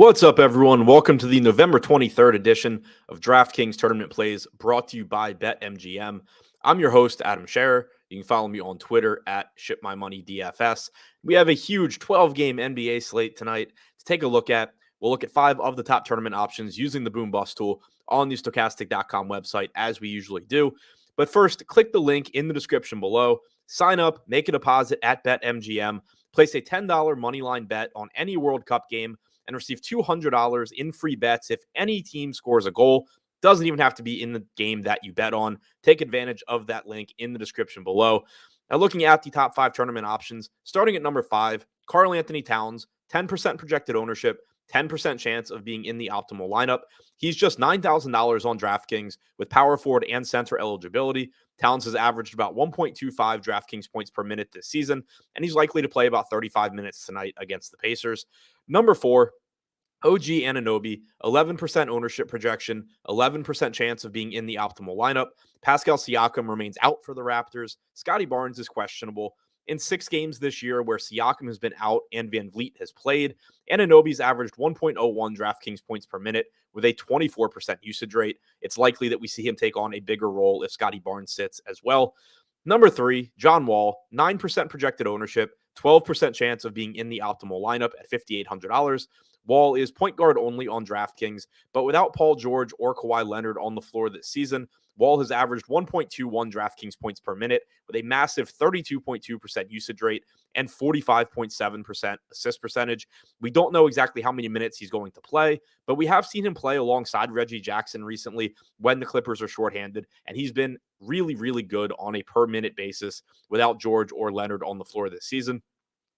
What's up, everyone? Welcome to the November 23rd edition of DraftKings Tournament Plays, brought to you by BetMGM. I'm your host, Adam Scherer. You can follow me on Twitter at ShipMyMoney DFS. We have a huge 12-game NBA slate tonight to take a look at. We'll look at 5 of the top tournament options using the Boom Bust tool on the Stokastic.com website, as we usually do. But first, click the link in the description below. Sign up, make a deposit at BetMGM, place a $10 moneyline bet on any World Cup game, and receive $200 in free bets if any team scores a goal. Doesn't even have to be in the game that you bet on. Take advantage of that link in the description below. Now, looking at the top 5 tournament options, starting at number 5, Karl-Anthony Towns, 10% projected ownership, 10% chance of being in the optimal lineup. He's just $9,000 on DraftKings with power forward and center eligibility. Towns has averaged about 1.25 DraftKings points per minute this season, and he's likely to play about 35 minutes tonight against the Pacers. Number 4, OG Anunoby, 11% ownership projection, 11% chance of being in the optimal lineup. Pascal Siakam remains out for the Raptors. Scotty Barnes is questionable. In 6 games this year where Siakam has been out and Van Vliet has played, Anunoby's averaged 1.01 DraftKings points per minute with a 24% usage rate. It's likely that we see him take on a bigger role if Scotty Barnes sits as well. Number 3, John Wall, 9% projected ownership, 12% chance of being in the optimal lineup at $5,800. Wall is point guard only on DraftKings, but without Paul George or Kawhi Leonard on the floor this season, Wall has averaged 1.21 DraftKings points per minute with a massive 32.2% usage rate and 45.7% assist percentage. We don't know exactly how many minutes he's going to play, but we have seen him play alongside Reggie Jackson recently when the Clippers are shorthanded, and he's been really, really good on a per-minute basis without George or Leonard on the floor this season.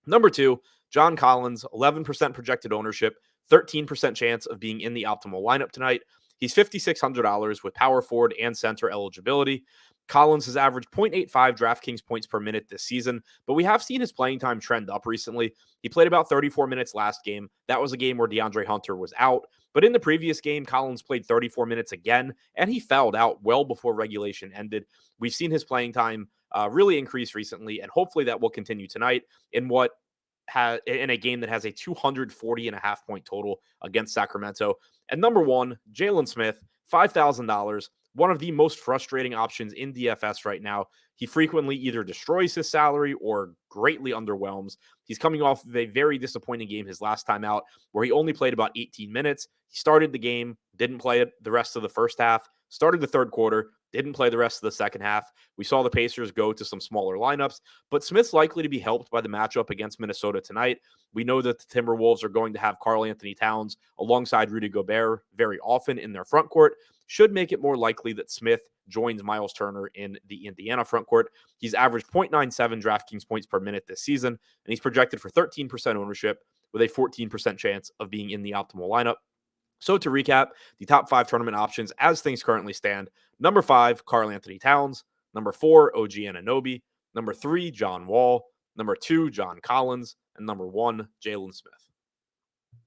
Number 2, John Collins, 11% projected ownership, 13% chance of being in the optimal lineup tonight. He's $5,600 with power forward and center eligibility. Collins has averaged 0.85 DraftKings points per minute this season, but we have seen his playing time trend up recently. He played about 34 minutes last game. That was a game where DeAndre Hunter was out. But in the previous game, Collins played 34 minutes again, and he fouled out well before regulation ended. We've seen his playing time really increase recently, and hopefully that will continue tonight in a game that has a 240.5 point total against Sacramento. And number 1, Jalen Smith, $5,000, one of the most frustrating options in DFS right now. He frequently either destroys his salary or greatly underwhelms. He's coming off of a very disappointing game his last time out, where he only played about 18 minutes. He started the game, didn't play it the rest of the first half, started the third quarter, didn't play the rest of the second half. We saw the Pacers go to some smaller lineups, but Smith's likely to be helped by the matchup against Minnesota tonight. We know that the Timberwolves are going to have Karl-Anthony Towns alongside Rudy Gobert very often in their front court. Should make it more likely that Smith joins Miles Turner in the Indiana front court. He's averaged 0.97 DraftKings points per minute this season, and he's projected for 13% ownership with a 14% chance of being in the optimal lineup. So to recap, the top 5 tournament options as things currently stand: number 5, Karl-Anthony Towns; number 4, OG Anunoby; number 3, John Wall; number 2, John Collins; and number 1, Jalen Smith.